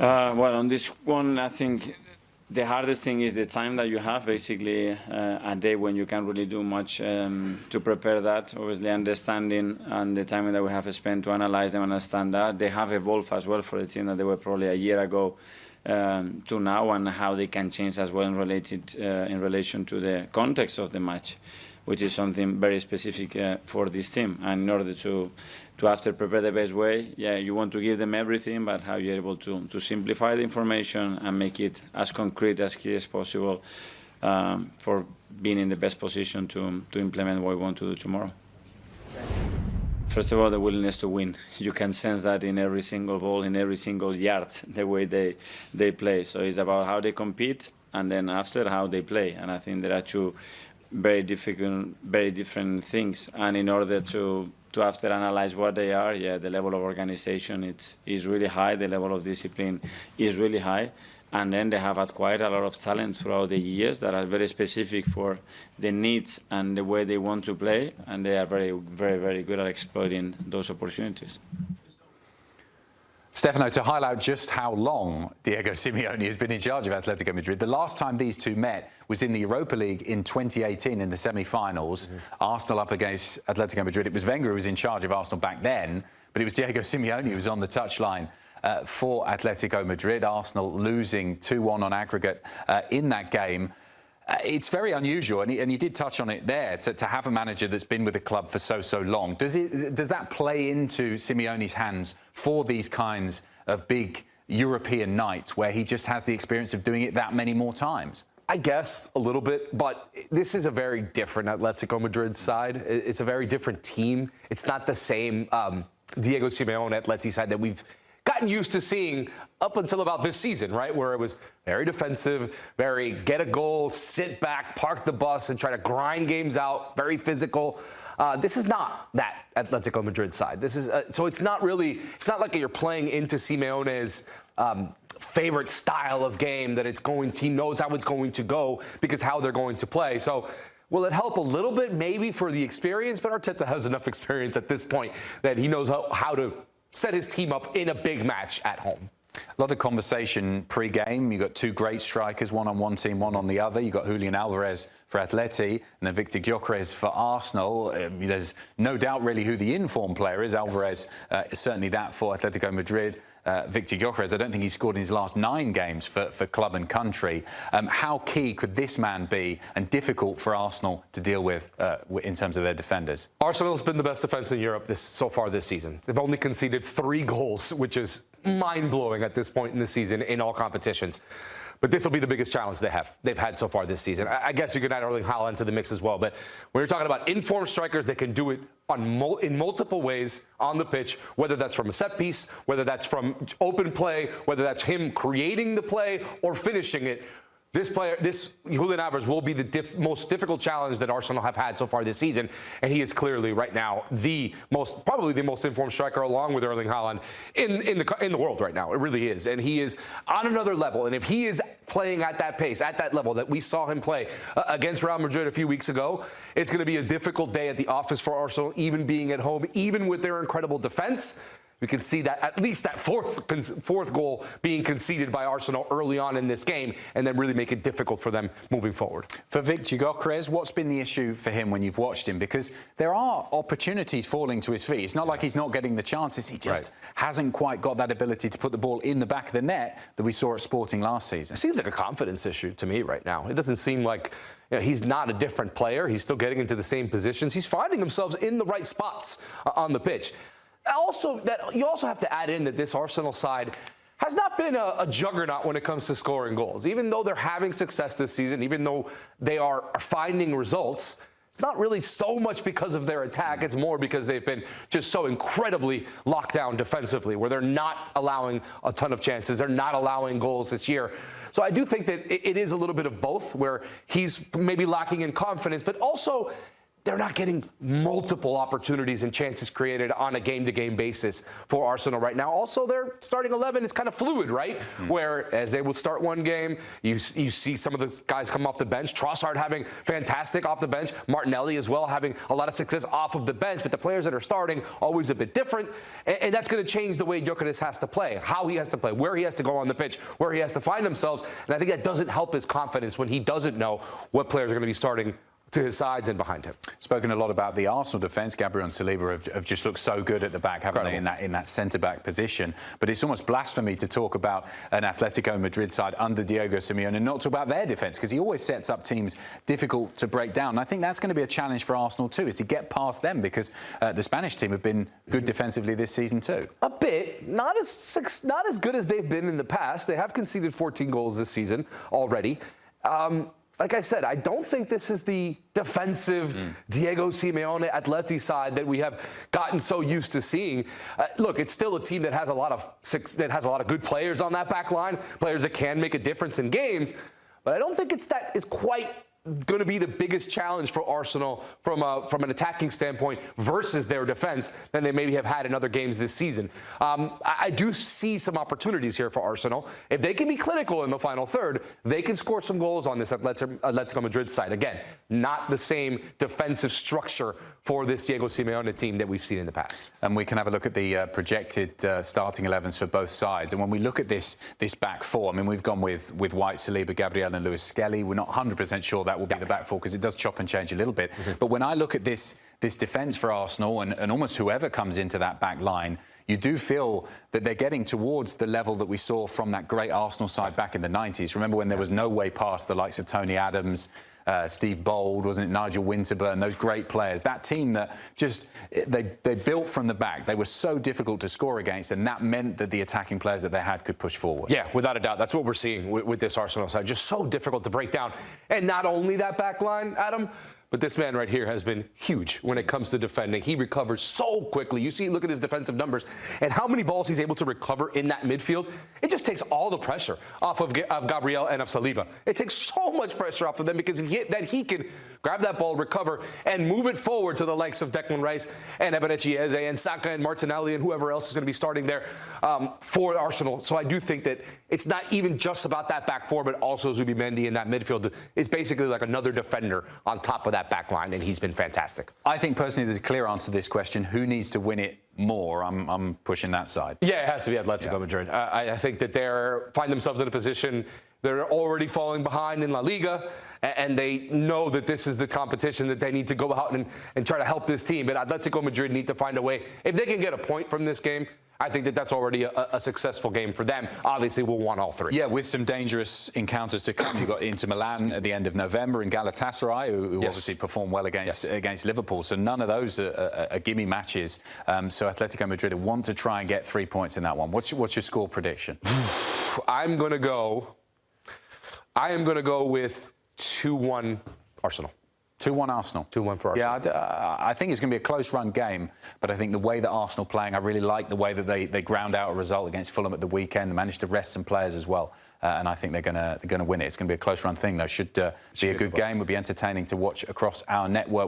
Well, on this one, I think the hardest thing is the time that you have, basically a day when you can't really do much to prepare that. Obviously, understanding and the time that we have spent to analyze them and understand that. They have evolved as well for the team that they were probably a year ago to now, and how they can change as well in relation to the context of the match, which is something very specific for this team. And in order to after prepare the best way, yeah, you want to give them everything, but how you're able to simplify the information and make it as concrete, as clear as possible for being in the best position to implement what we want to do tomorrow. First of all, the willingness to win. You can sense that in every single ball, in every single yard, the way they play. So it's about how they compete, and then after, how they play. And I think there are two very different things. And in order to after analyze what they are, yeah, the level of organization is really high, the level of discipline is really high, and then they have had quite a lot of talent throughout the years that are very specific for the needs and the way they want to play, and they are very, very, very good at exploiting those opportunities. Stefano, to highlight just how long Diego Simeone has been in charge of Atletico Madrid, the last time these two met was in the Europa League in 2018 in the semi-finals. Arsenal up against Atletico Madrid. It was Wenger who was in charge of Arsenal back then, but it was Diego Simeone who was on the touchline for Atletico Madrid. Arsenal losing 2-1 on aggregate in that game. It's very unusual, and you did touch on it there, to have a manager that's been with the club for so long. Does that play into Simeone's hands for these kinds of big European nights where he just has the experience of doing it that many more times? I guess a little bit, but this is a very different Atletico Madrid side. It's a very different team. It's not the same Diego Simeone Atleti side that we've gotten used to seeing up until about this season, right? Where it was very defensive, very get a goal, sit back, park the bus, and try to grind games out, very physical. This is not that Atletico Madrid side. This is so it's not like you're playing into Simeone's favorite style of game, that he knows how it's going to go because how they're going to play. So will it help a little bit maybe for the experience? But Arteta has enough experience at this point that he knows how to set his team up in a big match at home. A lot of conversation pre-game. You've got two great strikers, one on one team, one on the other. You've got Julian Alvarez for Atleti and then Victor Gyokeres for Arsenal. There's no doubt really who the in-form player is. Alvarez is certainly that for Atletico Madrid. Victor Gyokeres, I don't think he scored in his last 9 games for club and country. How key could this man be, and difficult for Arsenal to deal with in terms of their defenders? Arsenal's been the best defense in Europe so far this season. They've only conceded 3 goals, which is mind-blowing at this point in the season in all competitions. But this will be the biggest challenge they've had so far this season. I guess you could add Erling Haaland to the mix as well. But when you're talking about informed strikers that can do it in multiple ways on the pitch, whether that's from a set piece, whether that's from open play, whether that's him creating the play or finishing it, this Julian Alvarez will be the most difficult challenge that Arsenal have had so far this season, and he is clearly right now probably the most informed striker, along with Erling Haaland in the world right now. It really is, and he is on another level. And if he is playing at that pace, at that level that we saw him play against Real Madrid a few weeks ago, it's going to be a difficult day at the office for Arsenal, even being at home, even with their incredible defense. We can see that at least that fourth goal being conceded by Arsenal early on in this game, and then really make it difficult for them moving forward. For Victor Gyokeres, what's been the issue for him when you've watched him? Because there are opportunities falling to his feet. It's not like he's not getting the chances. He just hasn't quite got that ability to put the ball in the back of the net that we saw at Sporting last season. It seems like a confidence issue to me right now. It doesn't seem like he's not a different player. He's still getting into the same positions. He's finding himself in the right spots on the pitch. You also have to add in that this Arsenal side has not been a juggernaut when it comes to scoring goals. Even though they're having success this season, even though they are finding results, it's not really so much because of their attack. It's more because they've been just so incredibly locked down defensively, where they're not allowing a ton of chances. They're not allowing goals this year. So I do think that it is a little bit of both, where he's maybe lacking in confidence, but also they're not getting multiple opportunities and chances created on a game-to-game basis for Arsenal right now. Also, their starting 11 is kind of fluid, right? Where as they will start one game, you see some of the guys come off the bench. Trossard having fantastic off the bench. Martinelli as well having a lot of success off of the bench. But the players that are starting, always a bit different. And that's going to change the way Gyokeres has to play, how he has to play, where he has to go on the pitch, where he has to find himself. And I think that doesn't help his confidence when he doesn't know what players are going to be starting to his sides and behind him. Spoken a lot about the Arsenal defence. Gabriel and Saliba have just looked so good at the back, haven't they, in that centre-back position. But it's almost blasphemy to talk about an Atletico Madrid side under Diego Simeone and not talk about their defence, because he always sets up teams difficult to break down. And I think that's going to be a challenge for Arsenal too, is to get past them, because the Spanish team have been good defensively this season too. A bit. Not as good as they've been in the past. They have conceded 14 goals this season already. Like I said, I don't think this is the defensive Diego Simeone Atleti side that we have gotten so used to seeing. Look, it's still a team that has a lot of good players on that back line, players that can make a difference in games. But I don't think it's quite going to be the biggest challenge for Arsenal from an attacking standpoint versus their defense than they maybe have had in other games this season. I do see some opportunities here for Arsenal. If they can be clinical in the final third, they can score some goals on this Atletico Madrid side. Again, not the same defensive structure for this Diego Simeone team that we've seen in the past. And we can have a look at the projected starting 11s for both sides. And when we look at this back four, I mean, we've gone with White, Saliba, Gabriel and Lewis Skelly. We're not 100% sure that will be the back four, because it does chop and change a little bit. But when I look at this defence for Arsenal and almost whoever comes into that back line, you do feel that they're getting towards the level that we saw from that great Arsenal side back in the 90s. Remember when there was no way past the likes of Tony Adams, Steve Bold, wasn't it, Nigel Winterburn, those great players. That team that just, they built from the back. They were so difficult to score against, and that meant that the attacking players that they had could push forward. Yeah, without a doubt. That's what we're seeing with this Arsenal side. Just so difficult to break down. And not only that back line, Adam, but this man right here has been huge when it comes to defending. He recovers so quickly. You see, look at his defensive numbers and how many balls he's able to recover in that midfield. It just takes all the pressure off of Gabriel and of Saliba. It takes so much pressure off of them because he can grab that ball, recover, and move it forward to the likes of Declan Rice and Eberechi Eze and Saka and Martinelli and whoever else is going to be starting there for Arsenal. So I do think that it's not even just about that back four, but also Zubimendi in that midfield is basically like another defender on top of that back line, and he's been fantastic. I think personally there's a clear answer to this question. Who needs to win it more? I'm pushing that side. Yeah, it has to be Atletico Madrid. I think that they find themselves in a position, they're already falling behind in La Liga, and they know that this is the competition that they need to go out and try to help this team. But Atletico Madrid need to find a way. If they can get a point from this game, I think that that's already a successful game for them. Obviously, we'll want all three. Yeah, with some dangerous encounters to come. You've got Inter Milan at the end of November and Galatasaray, who obviously performed well against Liverpool. So none of those are gimme matches. So Atletico Madrid want to try and get 3 points in that one. What's your score prediction? I am going to go with 2-1 Arsenal. 2-1 Arsenal. 2-1 for Arsenal. Yeah, I think it's going to be a close-run game, but I think the way that Arsenal playing, I really like the way that they ground out a result against Fulham at the weekend. They managed to rest some players as well, and I think they're going to win it. It's going to be a close-run thing, though. Should be a good game. It'll be entertaining to watch across our network.